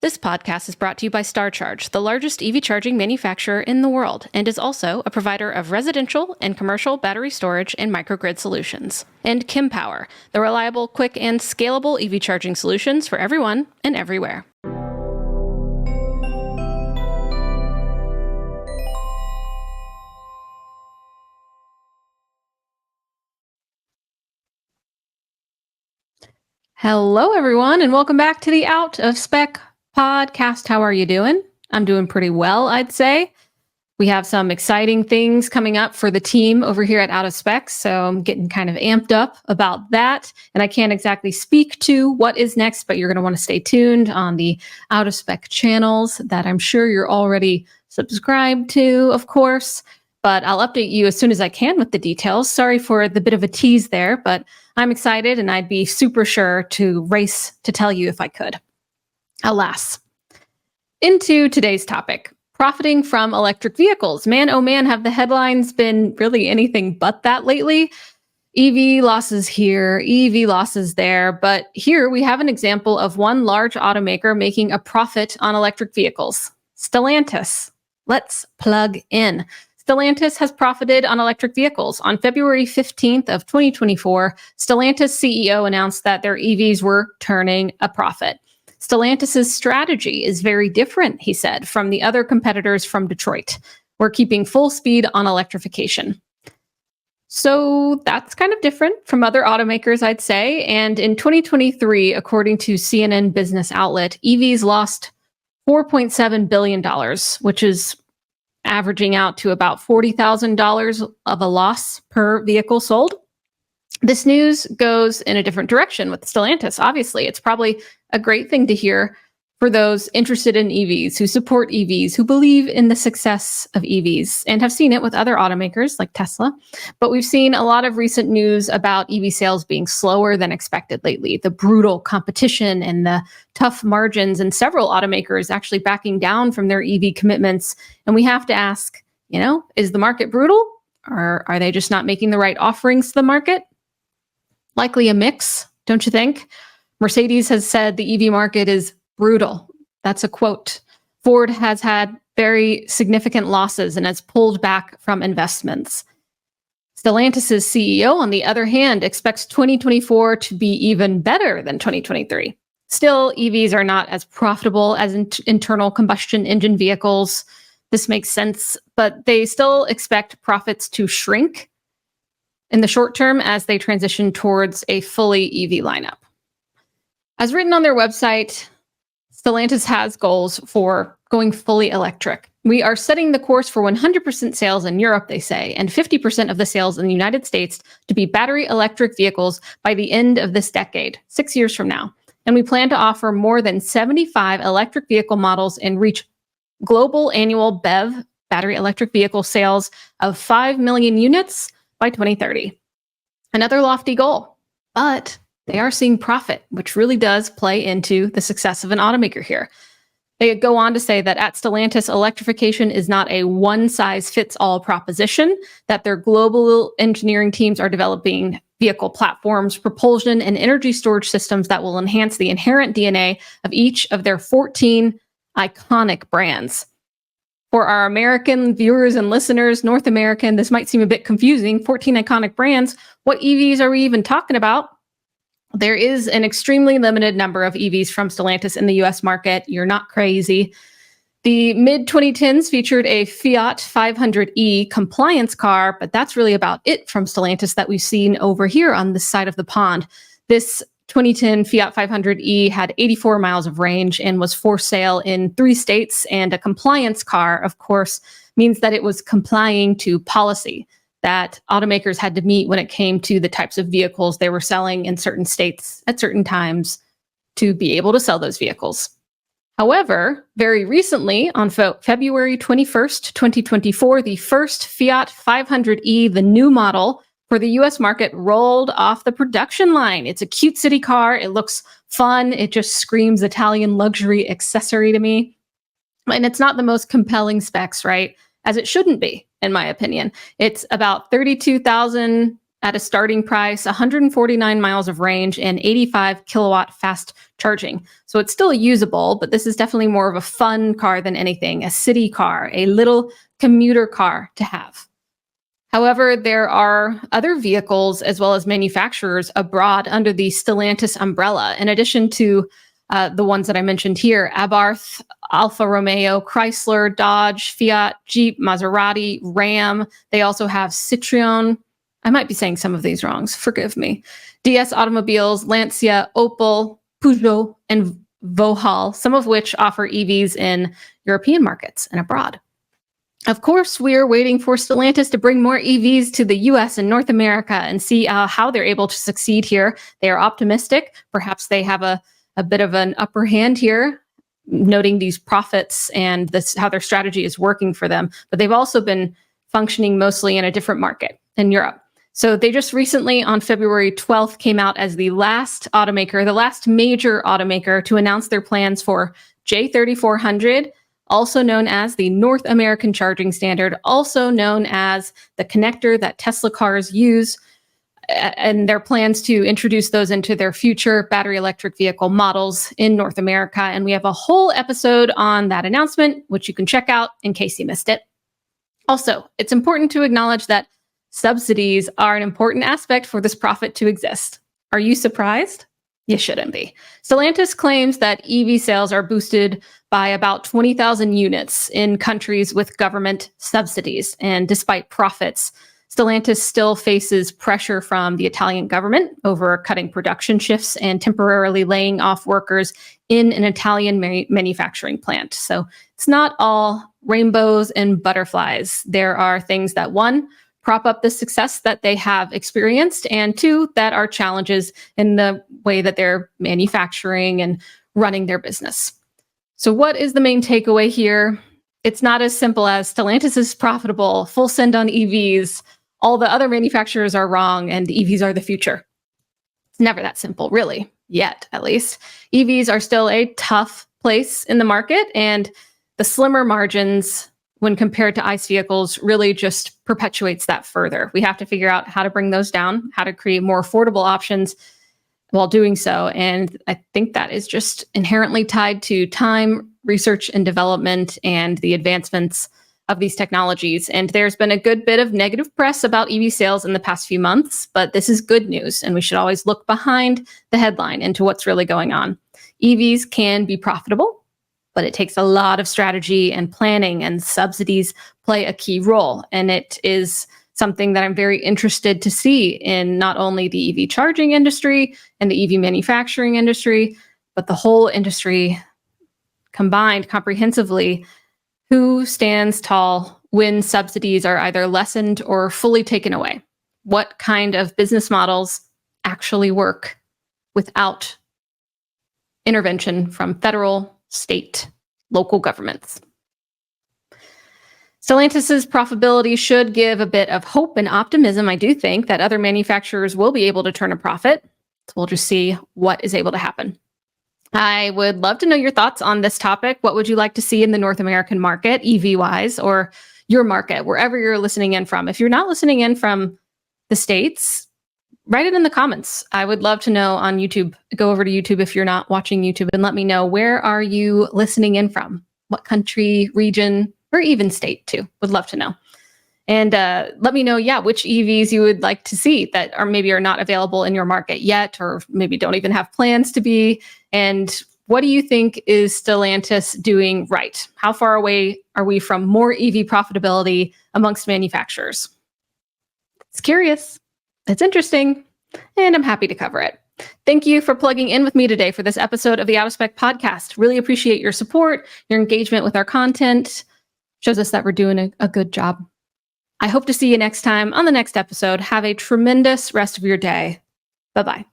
This podcast is brought to you by StarCharge, the largest EV charging manufacturer in the world, and is also a provider of residential and commercial battery storage and microgrid solutions. And Kempower, the reliable, quick, and scalable EV charging solutions for everyone and everywhere. Hello, everyone, and welcome back to the Out of Spec podcast. How are you doing? I'm doing pretty well, I'd say. We have some exciting things coming up for the team over here at Out of Spec, so I'm getting kind of amped up about that. And I can't exactly speak to what is next, but you're going to want to stay tuned on the Out of Spec channels that I'm sure you're already subscribed to, of course. But I'll update you as soon as I can with the details. Sorry for the bit of a tease there, but I'm excited and I'd be super sure to race to tell you if I could. Alas. Into today's topic, profiting from electric vehicles. Man, oh man, have the headlines been really anything but that lately? EV losses here, EV losses there. But here we have an example of one large automaker making a profit on electric vehicles. Stellantis. Let's plug in. Stellantis has profited on electric vehicles. On February 15th of 2024, Stellantis CEO announced that their EVs were turning a profit. Stellantis' strategy is very different, he said, from the other competitors from Detroit. We're keeping full speed on electrification. So that's kind of different from other automakers, I'd say. And in 2023, according to CNN Business Outlet, EVs lost $4.7 billion, which is averaging out to about $40,000 of a loss per vehicle sold. This news goes in a different direction with Stellantis. Obviously, it's probably a great thing to hear for those interested in EVs, who support EVs, who believe in the success of EVs, and have seen it with other automakers like Tesla. But we've seen a lot of recent news about EV sales being slower than expected lately. The brutal competition and the tough margins, and several automakers actually backing down from their EV commitments. And we have to ask, is the market brutal? Or are they just not making the right offerings to the market? Likely a mix, don't you think? Mercedes has said the EV market is brutal. That's a quote. Ford has had very significant losses and has pulled back from investments. Stellantis' CEO, on the other hand, expects 2024 to be even better than 2023. Still, EVs are not as profitable as internal combustion engine vehicles. This makes sense, but they still expect profits to shrink in the short term as they transition towards a fully EV lineup. As written on their website, Stellantis has goals for going fully electric. We are setting the course for 100% sales in Europe, they say, and 50% of the sales in the United States to be battery electric vehicles by the end of this decade, 6 years from now. And we plan to offer more than 75 electric vehicle models and reach global annual BEV, battery electric vehicle sales, of 5 million units by 2030. Another lofty goal, but they are seeing profit, which really does play into the success of an automaker here. They go on to say that at Stellantis, electrification is not a one-size-fits-all proposition, that their global engineering teams are developing vehicle platforms, propulsion, and energy storage systems that will enhance the inherent DNA of each of their 14 iconic brands. For our American viewers and listeners, North American, this might seem a bit confusing. 14 iconic brands. What EVs are we even talking about? There is an extremely limited number of EVs from Stellantis in the US market. You're not crazy. The mid-2010s featured a Fiat 500e compliance car, but that's really about it from Stellantis that we've seen over here on this side of the pond. This 2010 Fiat 500e had 84 miles of range and was for sale in 3 states. And a compliance car, of course, means that it was complying to policy that automakers had to meet when it came to the types of vehicles they were selling in certain states at certain times to be able to sell those vehicles. However, very recently, on February 21st, 2024, the first Fiat 500e, the new model for the US market, rolled off the production line. It's a cute city car. It looks fun. It just screams Italian luxury accessory to me. And it's not the most compelling specs, right? As it shouldn't be, in my opinion. It's about $32,000 at a starting price, 149 miles of range, and 85 kilowatt fast charging. So it's still usable, but this is definitely more of a fun car than anything, a city car, a little commuter car to have. However, there are other vehicles as well as manufacturers abroad under the Stellantis umbrella, in addition to the ones that I mentioned here: Abarth, Alfa Romeo, Chrysler, Dodge, Fiat, Jeep, Maserati, Ram. They also have Citroen. I might be saying some of these wrongs, forgive me. DS Automobiles, Lancia, Opel, Peugeot, and Vohal, some of which offer EVs in European markets and abroad. Of course, we are waiting for Stellantis to bring more EVs to the US and North America and see how they're able to succeed here. They are optimistic. Perhaps they have a bit of an upper hand here, noting these profits and how their strategy is working for them. But they've also been functioning mostly in a different market in Europe. So they just recently, on February 12th, came out as the last automaker, the last major automaker to announce their plans for J3400, also known as the North American Charging Standard, also known as the connector that Tesla cars use, and their plans to introduce those into their future battery electric vehicle models in North America. And we have a whole episode on that announcement, which you can check out in case you missed it. Also, it's important to acknowledge that subsidies are an important aspect for this profit to exist. Are you surprised? You shouldn't be. Stellantis claims that EV sales are boosted by about 20,000 units in countries with government subsidies. And despite profits, Stellantis still faces pressure from the Italian government over cutting production shifts and temporarily laying off workers in an Italian manufacturing plant. So it's not all rainbows and butterflies. There are things that, one, prop up the success that they have experienced, and two, that are challenges in the way that they're manufacturing and running their business. So what is the main takeaway here? It's not as simple as Stellantis is profitable, full send on EVs, all the other manufacturers are wrong, and EVs are the future. It's never that simple, really, yet at least. EVs are still a tough place in the market, and the slimmer margins when compared to ICE vehicles really just perpetuates that further. We have to figure out how to bring those down, how to create more affordable options while doing so. And I think that is just inherently tied to time, research and development, and the advancements of these technologies. And there's been a good bit of negative press about EV sales in the past few months, but this is good news. And we should always look behind the headline into what's really going on. EVs can be profitable, but it takes a lot of strategy and planning, and subsidies play a key role. And it is something that I'm very interested to see in not only the EV charging industry and the EV manufacturing industry, but the whole industry combined comprehensively. Who stands tall when subsidies are either lessened or fully taken away? What kind of business models actually work without intervention from federal, state, local governments? Stellantis's profitability should give a bit of hope and optimism. I do think that other manufacturers will be able to turn a profit. So we'll just see what is able to happen. I would love to know your thoughts on this topic. What would you like to see in the North American market, EV-wise, or your market, wherever you're listening in from? If you're not listening in from the States, write it in the comments. I would love to know on YouTube. Go over to YouTube if you're not watching YouTube and let me know, where are you listening in from? What country, region, or even state too? Would love to know. And let me know, which EVs you would like to see that are maybe are not available in your market yet, or maybe don't even have plans to be. And what do you think is Stellantis doing right? How far away are we from more EV profitability amongst manufacturers? It's curious. It's interesting, and I'm happy to cover it. Thank you for plugging in with me today for this episode of the Out of Spec podcast. Really appreciate your support, your engagement with our content. Shows us that we're doing a good job. I hope to see you next time on the next episode. Have a tremendous rest of your day. Bye-bye.